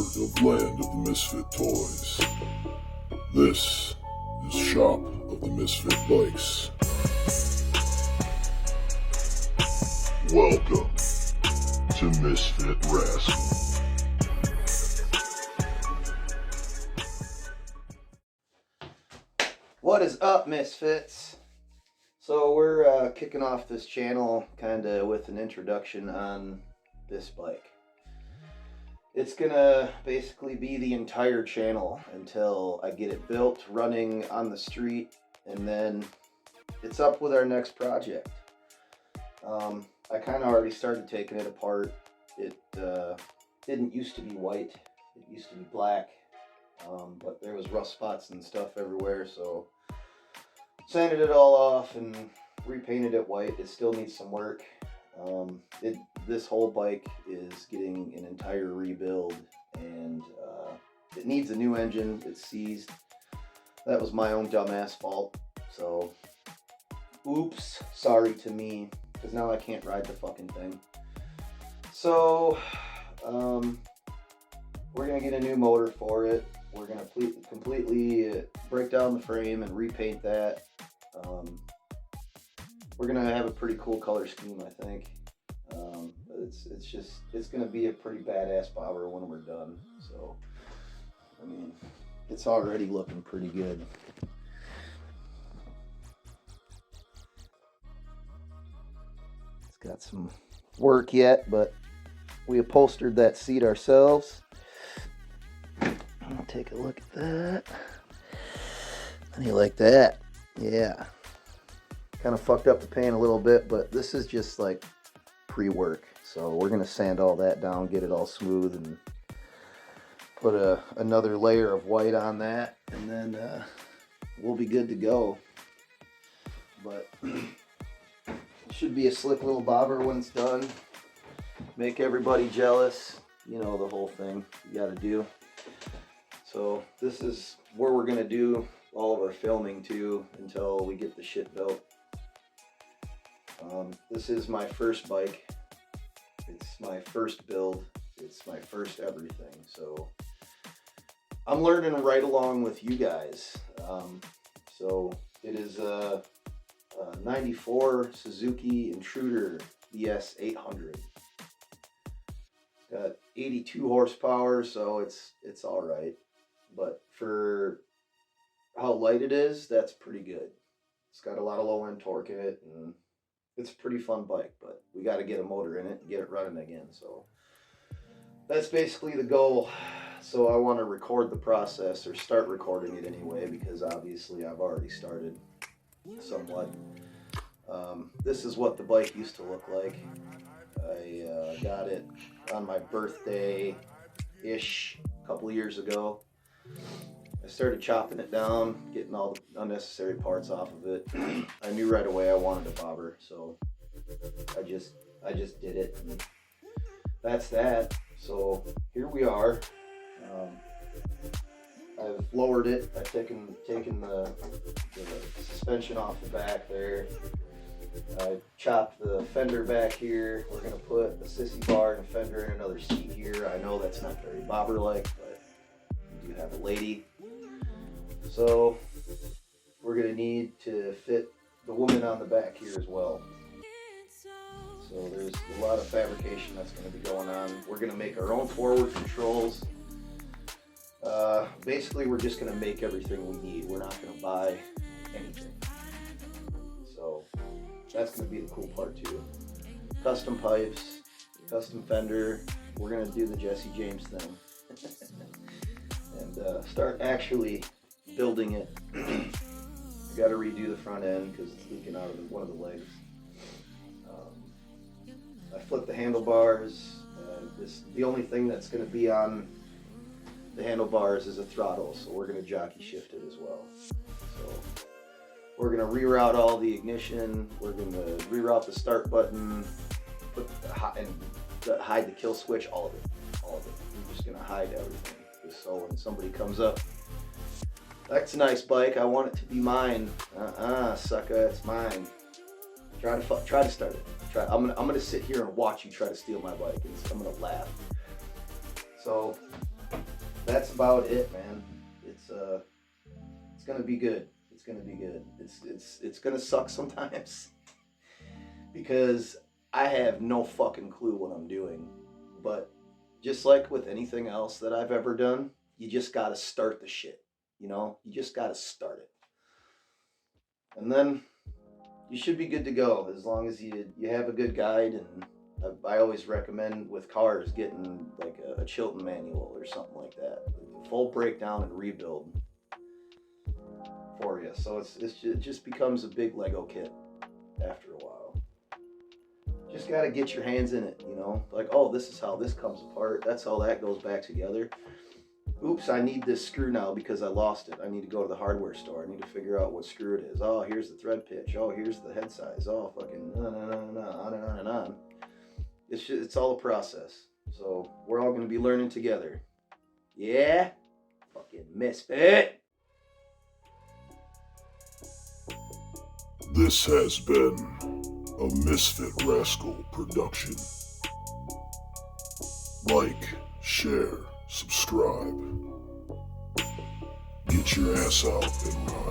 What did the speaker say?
of Land of the Mysfyt Toys. This is Shop of the Mysfyt Bikes. Welcome to Mysfyt Rascal. What is up, Misfits? So we're kicking off this channel kind of with an introduction on this bike. It's gonna basically be the entire channel until I get it built, running on the street, and then it's up with our next project. I kind of already started taking it apart. It didn't used to be white, it used to be black, but there was rough spots and stuff everywhere, so sanded it all off and repainted it white. It still needs some work. This whole bike is getting an entire rebuild, and it needs a new engine. It's seized. That was my own dumbass fault, so oops, sorry to me, because now I can't ride the fucking thing. So we're gonna get a new motor for it. We're gonna completely break down the frame and repaint that. We're gonna have a pretty cool color scheme, I think. It's gonna be a pretty badass bobber when we're done. So, I mean, it's already looking pretty good. It's got some work yet, but we upholstered that seat ourselves. Take a look at that. How do you like that? Yeah. Kind of fucked up the paint a little bit, but this is just like pre-work. So we're gonna sand all that down, get it all smooth, and put another layer of white on that, and then we'll be good to go. But it should be a slick little bobber when it's done. Make everybody jealous. You know, the whole thing you gotta do. So this is where we're gonna do all of our filming too until we get the shit built. This is my first bike. It's my first build. It's my first everything. So I'm learning right along with you guys. So it is a 94 Suzuki Intruder VS800. It's got 82 horsepower, so it's all right. But for how light it is, that's pretty good. It's got a lot of low end torque in it, and it's a pretty fun bike, but we got to get a motor in it and get it running again. So that's basically the goal. So I want to record the process, or start recording it anyway, because obviously I've already started somewhat. This is what the bike used to look like. I got it on my birthday-ish a couple of years ago. I started chopping it down, getting all the unnecessary parts off of it. I knew right away I wanted a bobber, so I just did it, and that's that. So here we are. I've lowered it. I've taken the suspension off the back there. I chopped the fender back here. We're gonna put a sissy bar and a fender in another seat here. I know that's not very bobber-like, but we do have a lady. So we're gonna need to fit the woman on the back here as well. So there's a lot of fabrication that's gonna be going on. We're gonna make our own forward controls. Basically, we're just gonna make everything we need. We're not gonna buy anything. So that's gonna be the cool part too. Custom pipes, custom fender. We're gonna do the Jesse James thing. And start actually building it. I got to redo the front end because it's leaking out of one of the legs. I flipped the handlebars. The only thing that's going to be on the handlebars is a throttle, so we're going to jockey shift it as well. So we're going to reroute all the ignition. We're going to reroute the start button, put hide the kill switch, all of it. We're just going to hide everything, just so when somebody comes up, that's a nice bike, I want it to be mine. Sucker, it's mine. Try to start it. I'm gonna sit here and watch you try to steal my bike, and I'm gonna laugh. So that's about it, man. It's gonna be good. It's gonna be good. It's gonna suck sometimes because I have no fucking clue what I'm doing. But just like with anything else that I've ever done, you just gotta start the shit. You know, you just gotta start it, and then you should be good to go as long as you have a good guide. And I always recommend with cars getting like a Chilton manual or something like that, full breakdown and rebuild for you. So it just becomes a big Lego kit after a while. Just got to get your hands in it, you know, like, oh, this is how this comes apart, that's how that goes back together. Oops, I need this screw now because I lost it. I need to go to the hardware store. I need to figure out what screw it is. Oh, here's the thread pitch. Oh, here's the head size. Oh, fucking on and on and on. It's all a process. So we're all going to be learning together. Yeah? Fucking Mysfyt. This has been a Mysfyt Rascal production. Like, share, subscribe. Get your ass out and run.